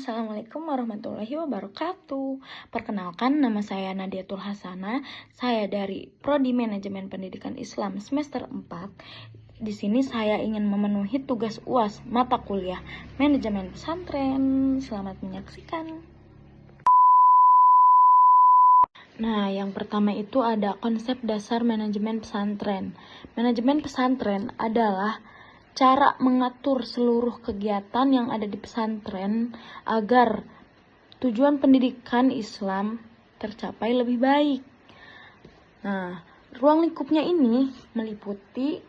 Assalamualaikum warahmatullahi wabarakatuh. Perkenalkan, nama saya Nadiatul Hasanah. Saya dari Prodi Manajemen Pendidikan Islam semester 4. Di sini saya ingin memenuhi tugas UAS mata kuliah Manajemen Pesantren. Selamat menyaksikan. Nah, yang pertama itu ada konsep dasar manajemen pesantren. Manajemen pesantren adalah cara mengatur seluruh kegiatan yang ada di pesantren agar tujuan pendidikan Islam tercapai lebih baik. Nah, ruang lingkupnya ini meliputi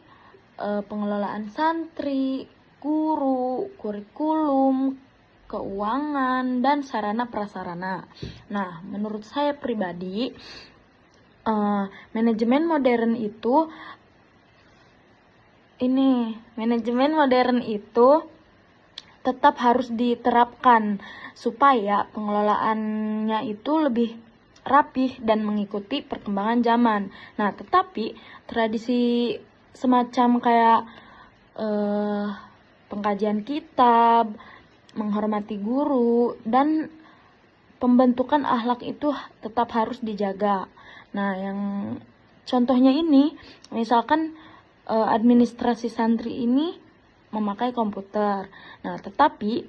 pengelolaan santri, guru, kurikulum, keuangan, dan sarana prasarana. Nah, menurut saya pribadi, manajemen modern itu tetap harus diterapkan supaya pengelolaannya itu lebih rapih dan mengikuti perkembangan zaman. Nah, tetapi tradisi semacam kayak pengkajian kitab, menghormati guru, dan pembentukan akhlak itu tetap harus dijaga. Nah, yang contohnya ini, misalkan administrasi santri ini memakai komputer. Nah, tetapi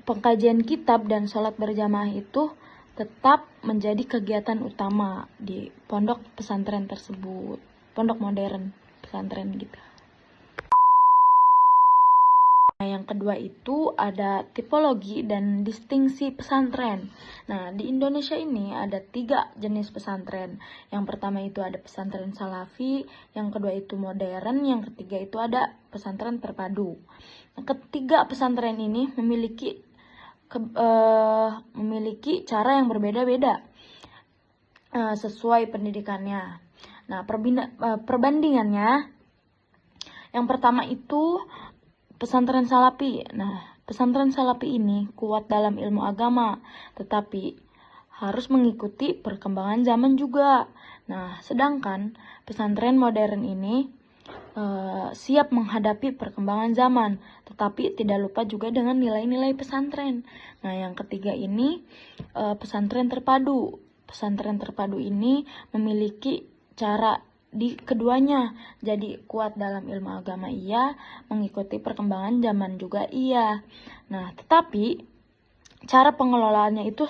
pengkajian kitab dan sholat berjamaah itu tetap menjadi kegiatan utama di pondok pesantren tersebut, pondok modern pesantren gitu. Nah, yang kedua itu ada tipologi dan distingsi pesantren. Nah, di Indonesia ini ada 3 jenis pesantren. Yang pertama itu ada pesantren salafi, yang kedua itu modern, yang ketiga itu ada pesantren terpadu. Nah, ketiga pesantren ini memiliki cara yang berbeda-beda sesuai pendidikannya. Nah, perbandingannya, yang pertama itu pesantren salafi. Nah, pesantren salafi ini kuat dalam ilmu agama, tetapi harus mengikuti perkembangan zaman juga. Nah, sedangkan pesantren modern ini siap menghadapi perkembangan zaman, tetapi tidak lupa juga dengan nilai-nilai pesantren. Nah, yang ketiga ini pesantren terpadu. Pesantren terpadu ini memiliki cara di keduanya, jadi kuat dalam ilmu agama iya, mengikuti perkembangan zaman juga iya. Nah, tetapi cara pengelolaannya itu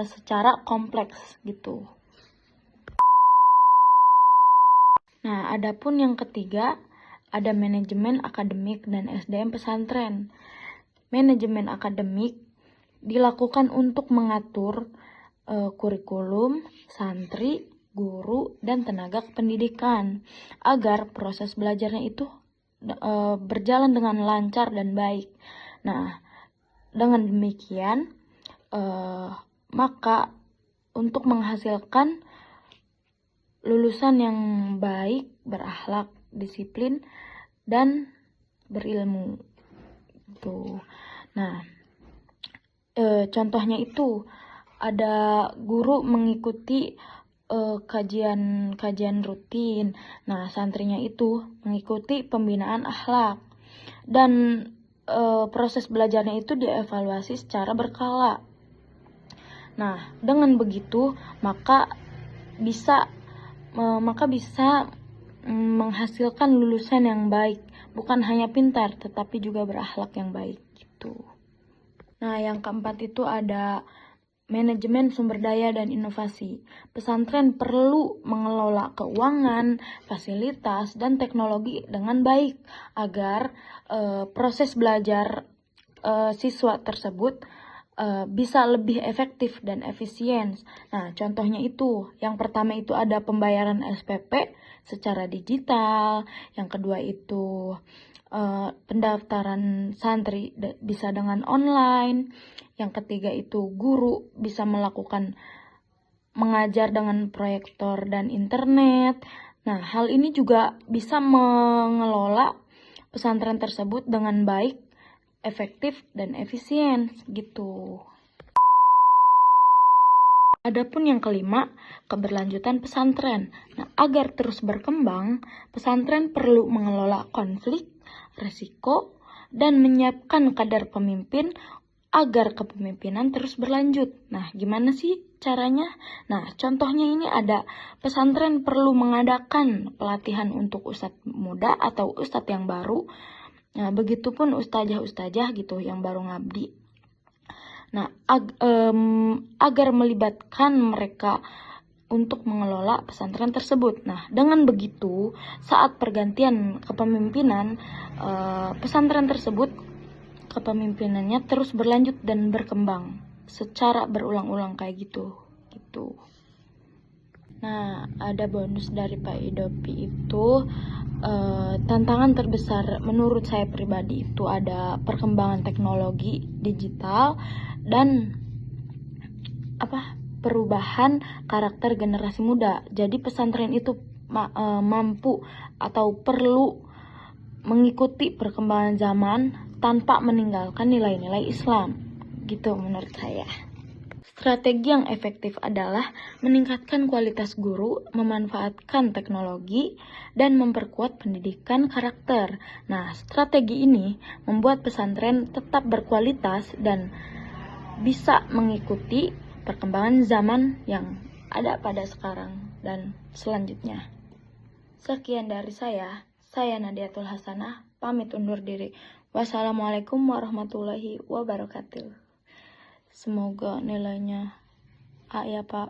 secara kompleks gitu. Nah, adapun yang ketiga ada manajemen akademik dan SDM pesantren. Manajemen akademik dilakukan untuk mengatur kurikulum, santri, guru, dan tenaga pendidikan agar proses belajarnya itu berjalan dengan lancar dan baik. Nah, dengan demikian maka untuk menghasilkan lulusan yang baik, berakhlak, disiplin, dan berilmu. Tuh. Nah, contohnya itu ada guru mengikuti kajian rutin. Nah, santrinya itu mengikuti pembinaan akhlak, dan proses belajarnya itu dievaluasi secara berkala. Nah, dengan begitu maka bisa menghasilkan lulusan yang baik, bukan hanya pintar tetapi juga berakhlak yang baik gitu. Nah, yang keempat itu ada manajemen sumber daya dan inovasi. Pesantren perlu mengelola keuangan, fasilitas, dan teknologi dengan baik agar proses belajar siswa tersebut bisa lebih efektif dan efisien. Nah, contohnya itu, yang pertama itu ada pembayaran SPP secara digital, yang kedua itu pendaftaran santri bisa dengan online, yang ketiga itu guru bisa mengajar dengan proyektor dan internet. Nah, hal ini juga bisa mengelola pesantren tersebut dengan baik, efektif, dan efisien gitu. Adapun yang kelima, keberlanjutan pesantren. Nah, agar terus berkembang, pesantren perlu mengelola konflik, resiko, dan menyiapkan kadar pemimpin agar kepemimpinan terus berlanjut. Nah, gimana sih caranya? Nah, contohnya ini ada pesantren perlu mengadakan pelatihan untuk ustadz muda atau ustadz yang baru. Nah, begitupun ustazah-ustazah gitu yang baru ngabdi. Nah, agar melibatkan mereka untuk mengelola pesantren tersebut. Nah, dengan begitu, saat pergantian kepemimpinan, pesantren tersebut kepemimpinannya terus berlanjut dan berkembang secara berulang-ulang kayak gitu. Nah, ada bonus dari Pak Idopi itu, tantangan terbesar menurut saya pribadi itu ada perkembangan teknologi digital dan perubahan karakter generasi muda. Jadi pesantren itu mampu atau perlu mengikuti perkembangan zaman tanpa meninggalkan nilai-nilai Islam. Gitu menurut saya. Strategi yang efektif adalah meningkatkan kualitas guru, memanfaatkan teknologi, dan memperkuat pendidikan karakter. Nah, strategi ini membuat pesantren tetap berkualitas dan bisa mengikuti perkembangan zaman yang ada pada sekarang dan selanjutnya. Sekian dari saya Nadiatul Hasanah, pamit undur diri. Wassalamualaikum warahmatullahi wabarakatuh. Semoga nilainya A ya Pak.